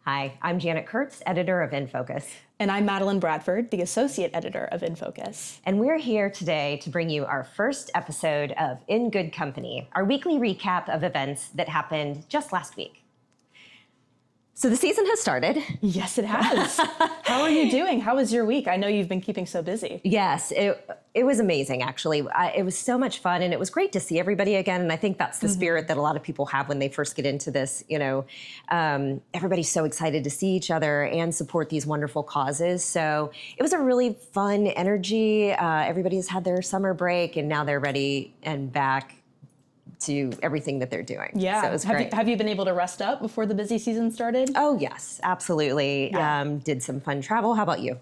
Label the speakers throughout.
Speaker 1: Hi, I'm Janet Kurtz, editor of Nfocus.
Speaker 2: And I'm Madeleine Bradford, the associate editor of Nfocus.
Speaker 1: And we're here today to bring you our first episode of In Good Company, our weekly recap of events that happened just last week. So the season has started.
Speaker 2: Yes, it has. How are you doing? How was your week? I know you've been keeping so busy.
Speaker 1: Yes, it was amazing, actually. It was so much fun, and it was great to see everybody again. And I think that's the spirit that a lot of people have when they first get into this. You know, everybody's so excited to see each other and support these wonderful causes. So it was a really fun energy. Everybody's had their summer break, and now they're ready and back to everything that they're doing.
Speaker 2: Yeah.
Speaker 1: So it was great.
Speaker 2: Have you been able to rest up before the busy season started?
Speaker 1: Oh, yes, absolutely.
Speaker 2: Yeah.
Speaker 1: Did some fun travel. How about you?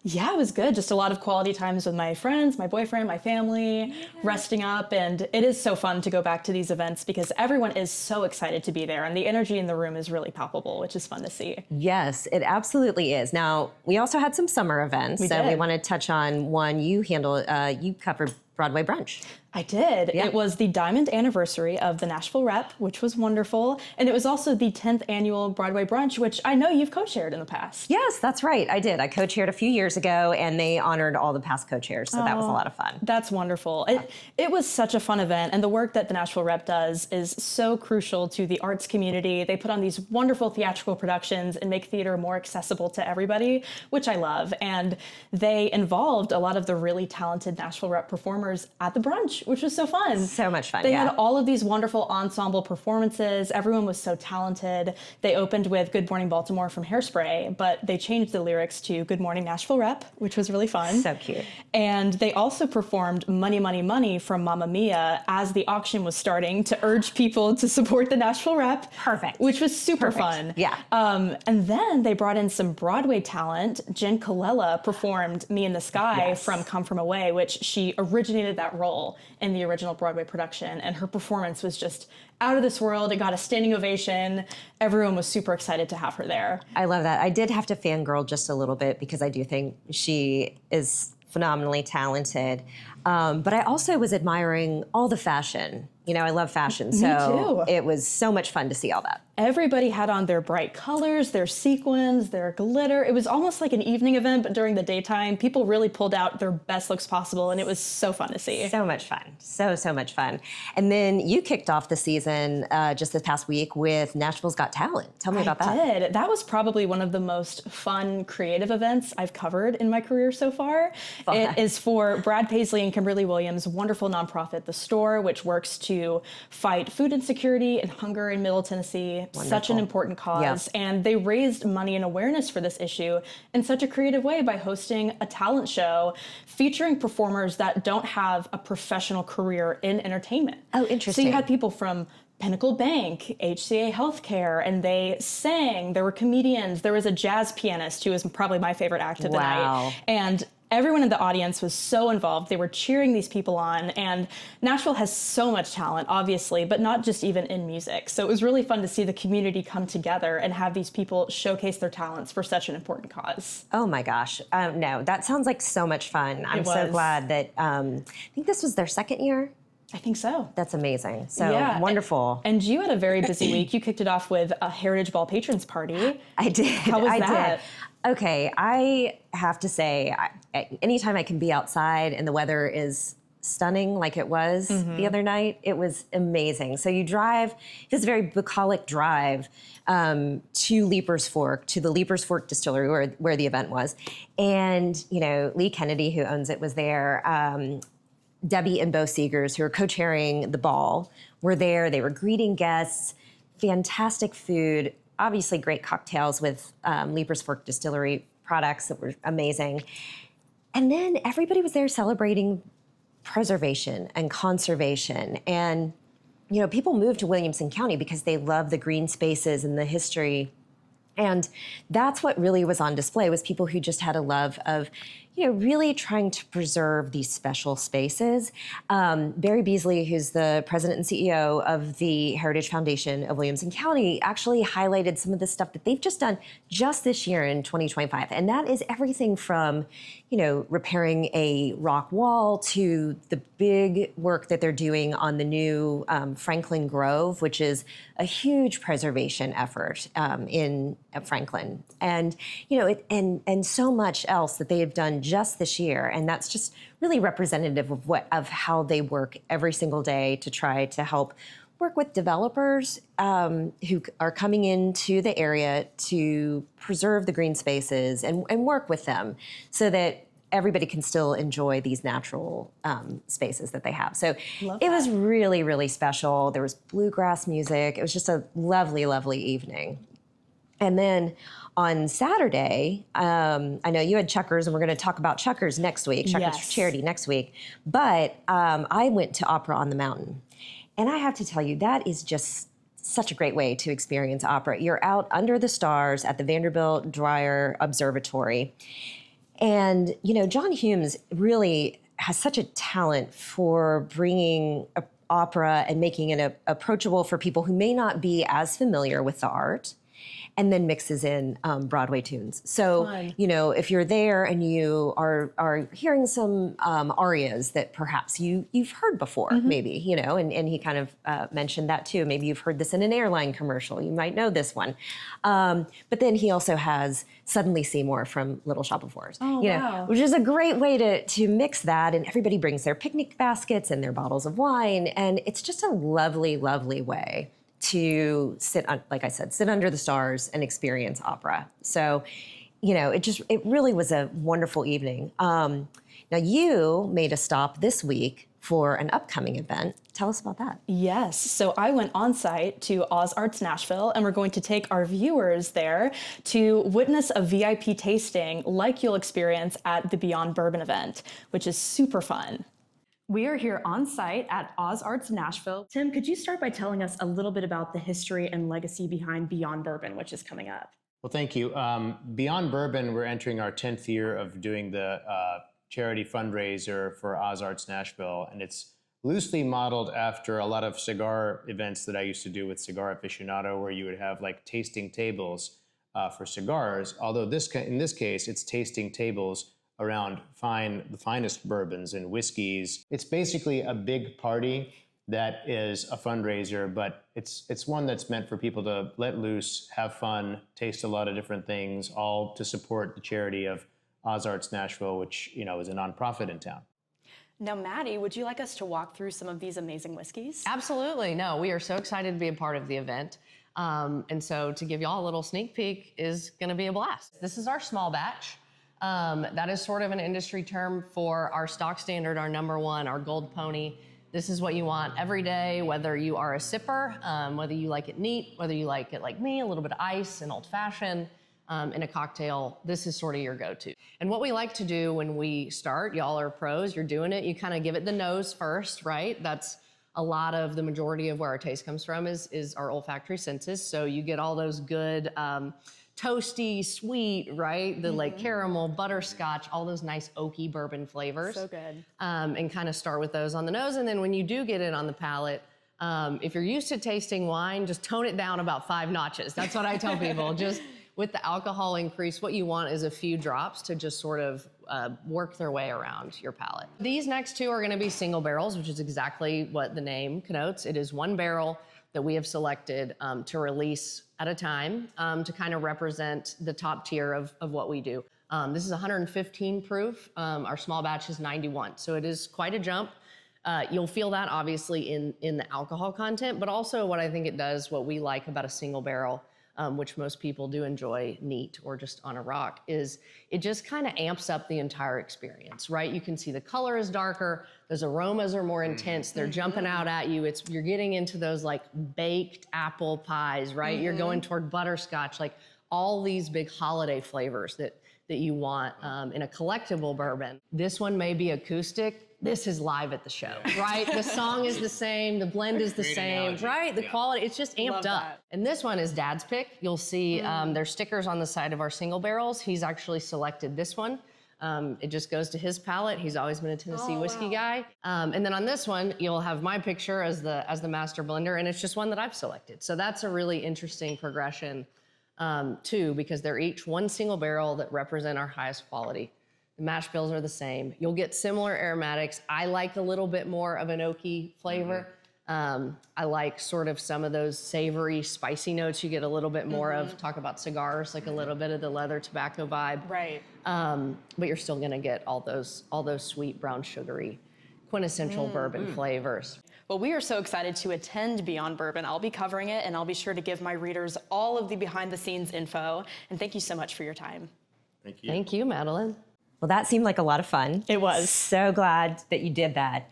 Speaker 2: Yeah, it was good. Just a lot of quality times with my friends, my boyfriend, my family, resting up. And it is so fun to go back to these events because everyone is so excited to be there. And the energy in the room is really palpable, which is fun to see.
Speaker 1: Yes, it absolutely is. Now, we also had some summer events.
Speaker 2: We
Speaker 1: so
Speaker 2: did.
Speaker 1: we want to touch on one you covered Broadway Brunch.
Speaker 2: I did.
Speaker 1: Yeah.
Speaker 2: It was the diamond anniversary of the Nashville Rep, which was wonderful. And it was also the 10th annual Broadway Brunch, which I know you've co-chaired in the past.
Speaker 1: Yes, that's right. I did. I co-chaired a few years ago, and they honored all the past co-chairs, so that was a lot of fun.
Speaker 2: That's wonderful. It was such a fun event, and the work that the Nashville Rep does is so crucial to the arts community. They put on these wonderful theatrical productions and make theater more accessible to everybody, which I love. And they involved a lot of the really talented Nashville Rep performers at the brunch, which was so fun.
Speaker 1: So much fun,
Speaker 2: They
Speaker 1: yeah.
Speaker 2: had all of these wonderful ensemble performances. Everyone was so talented. They opened with Good Morning Baltimore from Hairspray, but they changed the lyrics to Good Morning Nashville Rep, which was really fun.
Speaker 1: So cute.
Speaker 2: And they also performed Money, Money, Money from Mamma Mia as the auction was starting to urge people to support the Nashville Rep.
Speaker 1: Perfect.
Speaker 2: Which was super
Speaker 1: Perfect.
Speaker 2: fun.
Speaker 1: Yeah.
Speaker 2: And then they brought in some Broadway talent. Jen Colella performed Me in the Sky
Speaker 1: Yes.
Speaker 2: from Come From Away, which she originated that role in the original Broadway production. And her performance was just out of this world. It got a standing ovation. Everyone was super excited to have her there.
Speaker 1: I love that. I did have to fangirl just a little bit because I do think she is phenomenally talented. But I also was admiring all the fashion. You know, I love fashion. So
Speaker 2: too.
Speaker 1: it was so much fun to see all that.
Speaker 2: Everybody had on their bright colors, their sequins, their glitter. It was almost like an evening event, but during the daytime, people really pulled out their best looks possible, and it was so fun to see.
Speaker 1: So much fun. So much fun. And then you kicked off the season just this past week with Nashville's Got Talent. Tell me about that.
Speaker 2: I did. That was probably one of the most fun creative events I've covered in my career so far.
Speaker 1: Fun.
Speaker 2: It is for Brad Paisley and Kimberly Williams' wonderful nonprofit, The Store, which works to fight food insecurity and hunger in Middle Tennessee.
Speaker 1: Wonderful.
Speaker 2: Such an important cause.
Speaker 1: Yeah.
Speaker 2: And they raised money and awareness for this issue in such a creative way by hosting a talent show featuring performers that don't have a professional career in entertainment.
Speaker 1: Oh, interesting.
Speaker 2: So you had people from Pinnacle Bank, HCA Healthcare, and they sang. There were comedians. There was a jazz pianist who was probably my favorite act of the
Speaker 1: Wow.
Speaker 2: night. And everyone in the audience was so involved. They were cheering these people on. And Nashville has so much talent, obviously, but not just even in music. So it was really fun to see the community come together and have these people showcase their talents for such an important cause.
Speaker 1: Oh my gosh. No, that sounds like so much fun. I'm so
Speaker 2: was.
Speaker 1: glad that, I think this was their second year.
Speaker 2: I think so.
Speaker 1: That's amazing. So
Speaker 2: Yeah.
Speaker 1: wonderful.
Speaker 2: And you had a very busy week. You kicked it off with a Heritage Ball Patrons Party.
Speaker 1: I did.
Speaker 2: How was
Speaker 1: I
Speaker 2: that?
Speaker 1: did. Okay, I have to say, anytime I can be outside and the weather is stunning like it was the other night, it was amazing. So you drive this very bucolic drive to Leiper's Fork, to the Leiper's Fork Distillery where the event was. And, you know, Lee Kennedy, who owns it, was there. Debbie and Bo Seegers, who are co-chairing the ball, were there. They were greeting guests, fantastic food, obviously great cocktails with Leiper's Fork Distillery products that were amazing. And then everybody was there celebrating preservation and conservation. And, you know, people moved to Williamson County because they love the green spaces and the history. And that's what really was on display, was people who just had a love of, really trying to preserve these special spaces. Barry Beasley, who's the president and CEO of the Heritage Foundation of Williamson County, actually highlighted some of the stuff that they've just done just this year in 2025. And that is everything from, repairing a rock wall to the big work that they're doing on the new Franklin Grove, which is a huge preservation effort in Franklin. And, and so much else that they have done just this year. And that's just really representative of how they work every single day to try to help work with developers who are coming into the area to preserve the green spaces and work with them so that everybody can still enjoy these natural spaces that they have. So it was really, really special. There was bluegrass music. It was just a lovely, lovely evening. And then on Saturday, I know you had Chuckers, and we're going to talk about Chuckers next week, Chuckers for Charity next week. But I went to Opera on the Mountain. And I have to tell you, that is just such a great way to experience opera. You're out under the stars at the Vanderbilt Dreyer Observatory. And, John Humes really has such a talent for bringing opera and making it approachable for people who may not be as familiar with the art, and then mixes in Broadway tunes. So, if you're there and you are hearing some arias that perhaps you've heard before, maybe, and he kind of mentioned that too. Maybe you've heard this in an airline commercial. You might know this one. But then he also has Suddenly Seymour from Little Shop of Horrors, which is a great way to mix that. And everybody brings their picnic baskets and their bottles of wine. And it's just a lovely, lovely way to sit under the stars and experience opera. So, it really was a wonderful evening. Now, you made a stop this week for an upcoming event. Tell us about that.
Speaker 2: Yes. So I went on site to Oz Arts Nashville, and we're going to take our viewers there to witness a VIP tasting like you'll experience at the Beyond Bourbon event, which is super fun. We are here on site at Oz Arts Nashville. Tim, could you start by telling us a little bit about the history and legacy behind Beyond Bourbon, which is coming up?
Speaker 3: Well, thank you. Beyond Bourbon, we're entering our 10th year of doing the charity fundraiser for Oz Arts Nashville, and it's loosely modeled after a lot of cigar events that I used to do with Cigar Aficionado, where you would have like tasting tables for cigars, although in this case, it's tasting tables around the finest bourbons and whiskeys. It's basically a big party that is a fundraiser, but it's one that's meant for people to let loose, have fun, taste a lot of different things, all to support the charity of Oz Arts Nashville, which is a nonprofit in town.
Speaker 2: Now, Maddie, would you like us to walk through some of these amazing whiskeys?
Speaker 4: Absolutely. No, we are so excited to be a part of the event. And so to give y'all a little sneak peek is going to be a blast. This is our small batch. That is sort of an industry term for our stock standard, our number one, our gold pony. This is what you want every day, whether you are a sipper, whether you like it neat, whether you like it like me, a little bit of ice and old fashioned, in a cocktail. This is sort of your go-to. And what we like to do when we start, y'all are pros, you're doing it, you kind of give it the nose first, right? That's a lot of the majority of where our taste comes from is our olfactory senses. So you get all those good, toasty, sweet, right? The like caramel, butterscotch, all those nice oaky bourbon flavors.
Speaker 2: So good.
Speaker 4: And kind of start with those on the nose. And then when you do get it on the palate, if you're used to tasting wine, just tone it down about 5 notches. That's what I tell people. Just with the alcohol increase, what you want is a few drops to just sort of work their way around your palate. These next two are gonna be single barrels, which is exactly what the name connotes. It is one barrel that we have selected to release at a time to kind of represent the top tier of what we do. This is 115 proof. Our small batch is 91. So it is quite a jump. You'll feel that obviously in the alcohol content, but also what I think it does, what we like about a single barrel, which most people do enjoy neat or just on a rock, is it just kind of amps up the entire experience, right? You can see the color is darker, those aromas are more intense, they're jumping out at you. You're getting into those like baked apple pies, right? You're going toward butterscotch, like all these big holiday flavors that you want in a collectible bourbon. This one may be acoustic. This is live at the show, right? The song is the same, the blend is the same, right? The quality, it's just amped up. And this one is Dad's pick. You'll see there's stickers on the side of our single barrels. He's actually selected this one It just goes to his palate. He's always been a Tennessee whiskey guy. And then on this one, you'll have my picture as the master blender, and it's just one that I've selected. So that's a really interesting progression too, because they're each one single barrel that represent our highest quality. The mash bills are the same. You'll get similar aromatics. I like a little bit more of an oaky flavor. I like sort of some of those savory, spicy notes you get a little bit more of. Talk about cigars, like a little bit of the leather tobacco vibe.
Speaker 2: Right.
Speaker 4: But you're still gonna get all those sweet, brown, sugary, quintessential bourbon flavors.
Speaker 2: Well, we are so excited to attend Beyond Bourbon. I'll be covering it, and I'll be sure to give my readers all of the behind-the-scenes info. And thank you so much for your time.
Speaker 3: Thank you.
Speaker 4: Thank you, Madeleine.
Speaker 1: Well, that seemed like a lot of fun.
Speaker 2: It was.
Speaker 1: So glad that you did that.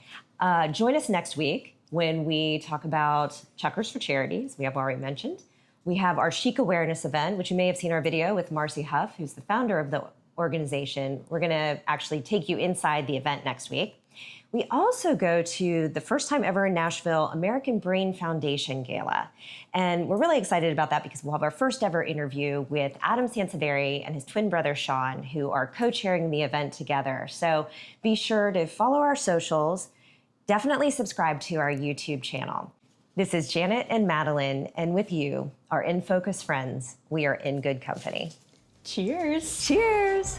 Speaker 1: Join us next week when we talk about Chuckers for Charities, we have already mentioned. We have our Chic Awareness event, which you may have seen our video with Marcy Huff, who's the founder of the organization. We're gonna actually take you inside the event next week. We also go to the first time ever in Nashville American Brain Foundation Gala. And we're really excited about that because we'll have our first ever interview with Adam Sansaderi and his twin brother Sean, who are co-chairing the event together. So be sure to follow our socials. Definitely subscribe to our YouTube channel. This is Janet and Madeleine, and with you, our Nfocus friends, we are in good company.
Speaker 2: Cheers.
Speaker 1: Cheers.